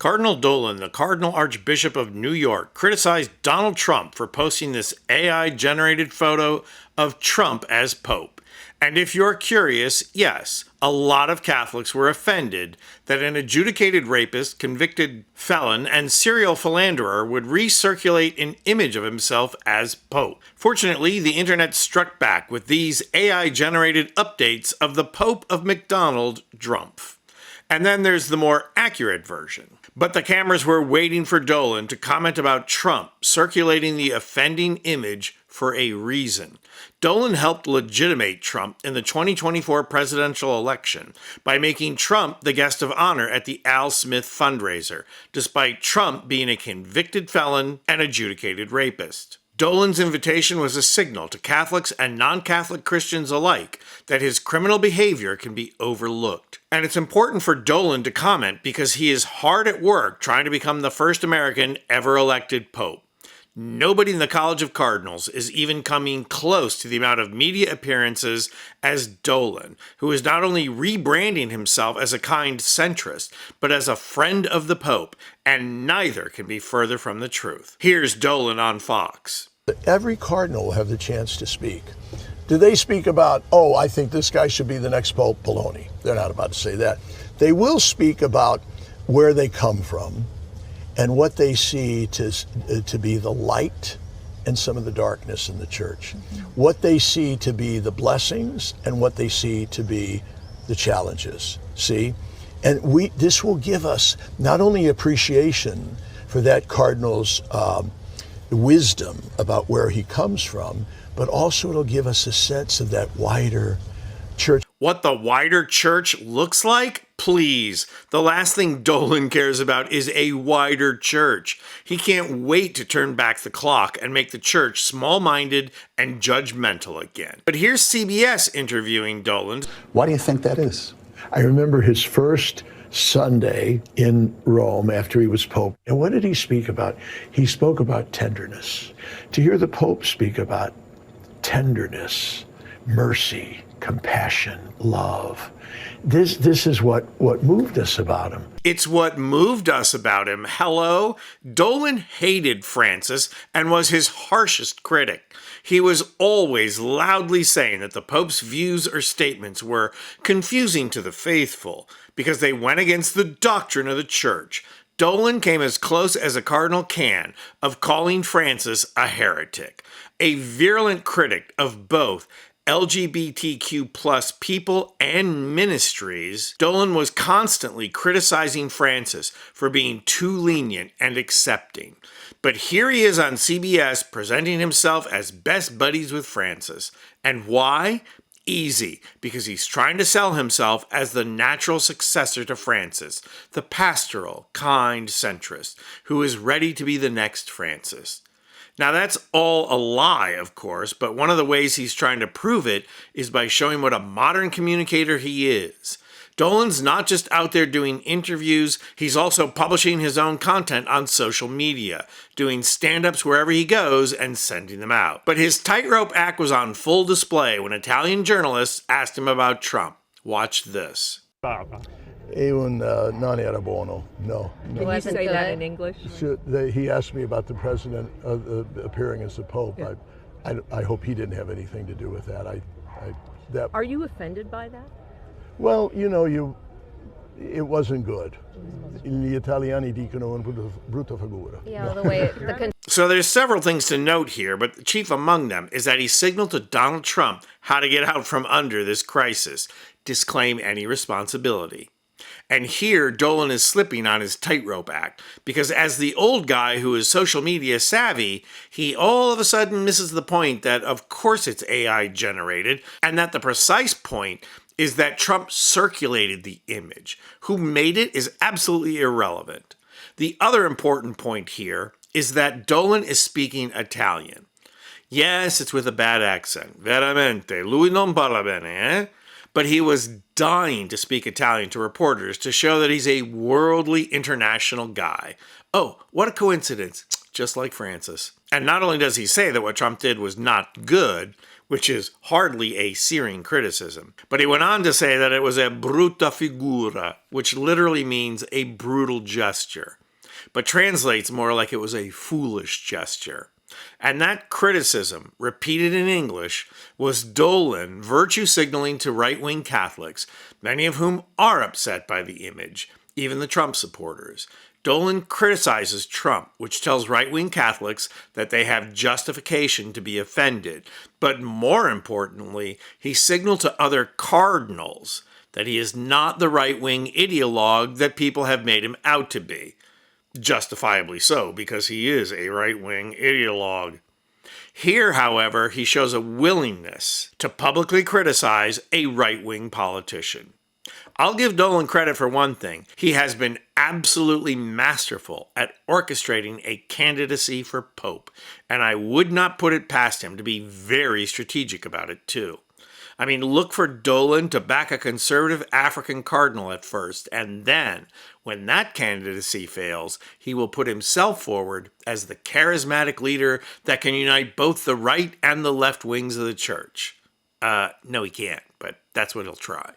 Cardinal Dolan, the Cardinal Archbishop of New York, criticized Donald Trump for posting this AI-generated photo of Trump as Pope. And if you're curious, yes, a lot of Catholics were offended that an adjudicated rapist, convicted felon, and serial philanderer would recirculate an image of himself as Pope. Fortunately, the internet struck back with these AI-generated updates of the Pope of McDonald, Drumpf. And then there's the more accurate version. But the cameras were waiting for Dolan to comment about Trump circulating the offending image for a reason. Dolan helped legitimate Trump in the 2024 presidential election by making Trump the guest of honor at the Al Smith fundraiser, despite Trump being a convicted felon and adjudicated rapist. Dolan's invitation was a signal to Catholics and non-Catholic Christians alike that his criminal behavior can be overlooked. And it's important for Dolan to comment because he is hard at work trying to become the first American ever elected Pope. Nobody in the College of Cardinals is even coming close to the amount of media appearances as Dolan, who is not only rebranding himself as a kind centrist, but as a friend of the Pope, and neither can be further from the truth. Here's Dolan on Fox. Every cardinal will have the chance to speak. Do they speak about, oh, I think this guy should be the next Pope? Baloney. They're not about to say that. They will speak about where they come from and what they see to be the light and some of the darkness in the church. What they see to be the blessings and what they see to be the challenges. See? And this will give us not only appreciation for that cardinal's wisdom about where he comes from, but also it'll give us a sense of that wider church. What the wider church looks like? Please. The last thing Dolan cares about is a wider church. He can't wait to turn back the clock and make the church small-minded and judgmental again. But here's CBS interviewing Dolan. Why do you think that is? I remember his first Sunday in Rome after he was Pope. And what did he speak about? He spoke about tenderness. To hear the Pope speak about tenderness, mercy, compassion, love. This is what moved us about him. It's what moved us about him. Hello? Dolan hated Francis and was his harshest critic. He was always loudly saying that the Pope's views or statements were confusing to the faithful because they went against the doctrine of the Church. Dolan came as close as a cardinal can of calling Francis a heretic, a virulent critic of both LGBTQ plus people and ministries. Dolan was constantly criticizing Francis for being too lenient and accepting. But here he is on CBS presenting himself as best buddies with Francis. And why? Easy, because he's trying to sell himself as the natural successor to Francis, the pastoral, kind centrist, who is ready to be the next Francis. Now that's all a lie, of course, but one of the ways he's trying to prove it is by showing what a modern communicator he is. Dolan's not just out there doing interviews, he's also publishing his own content on social media, doing stand-ups wherever he goes and sending them out. But his tightrope act was on full display when Italian journalists asked him about Trump. Watch this. Non era buono. No. Can you say that in English? He asked me about the president appearing as the Pope. Yeah. I hope he didn't have anything to do with that. Are you offended by that? Well, it wasn't good. Gli italiani dicono una brutta figura. Yeah, the way So there's several things to note here, but the chief among them is that he signaled to Donald Trump how to get out from under this crisis, disclaim any responsibility. And here, Dolan is slipping on his tightrope act, because as the old guy who is social media savvy, he all of a sudden misses the point that of course it's AI generated, and that the precise point is that Trump circulated the image. Who made it is absolutely irrelevant. The other important point here is that Dolan is speaking Italian. Yes, it's with a bad accent. Veramente, lui non parla bene, eh? But he was dying to speak Italian to reporters to show that he's a worldly international guy. Oh, what a coincidence. just like Francis. And not only does he say that what Trump did was not good, which is hardly a searing criticism, but he went on to say that it was a brutta figura, which literally means a brutal gesture, but translates more like it was a foolish gesture. And that criticism, repeated in English, was Dolan virtue signaling to right-wing Catholics, many of whom are upset by the image, even the Trump supporters. Dolan criticizes Trump, which tells right-wing Catholics that they have justification to be offended. But more importantly, he signaled to other cardinals that he is not the right-wing ideologue that people have made him out to be. Justifiably so, because he is a right-wing ideologue. Here, however, he shows a willingness to publicly criticize a right-wing politician. I'll give Dolan credit for one thing. He has been absolutely masterful at orchestrating a candidacy for Pope, and I would not put it past him to be very strategic about it, too. I mean, look for Dolan to back a conservative African cardinal at first, and then, when that candidacy fails, he will put himself forward as the charismatic leader that can unite both the right and the left wings of the church. No, he can't, but that's what he'll try.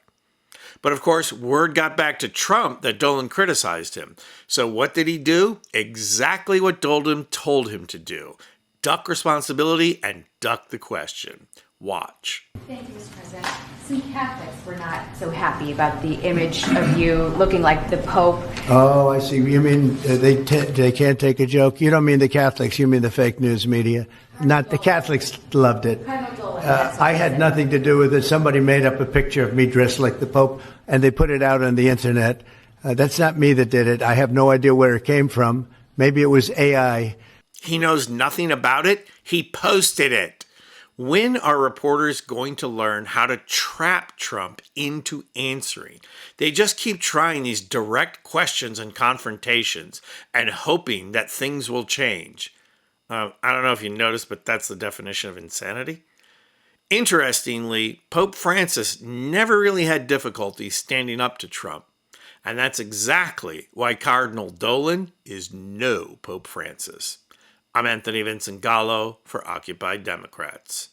But of course, word got back to Trump that Dolan criticized him. So what did he do? Exactly what Dolan told him to do. Duck responsibility and duck the question. Watch. Thank you, Mr. President. Some Catholics were not so happy about the image of you looking like the Pope. Oh, I see. You mean they can't take a joke? You don't mean the Catholics. You mean the fake news media. Not the Catholics loved it. I had nothing to do with it. Somebody made up a picture of me dressed like the Pope, and they put it out on the Internet. That's not me that did it. I have no idea where it came from. Maybe it was AI. He knows nothing about it. He posted it. When are reporters going to learn how to trap Trump into answering? They just keep trying these direct questions and confrontations and hoping that things will change. I don't know if you noticed, but that's the definition of insanity. Interestingly, Pope Francis never really had difficulty standing up to Trump. And that's exactly why Cardinal Dolan is no Pope Francis. I'm Anthony Vincent Gallo for Occupied Democrats.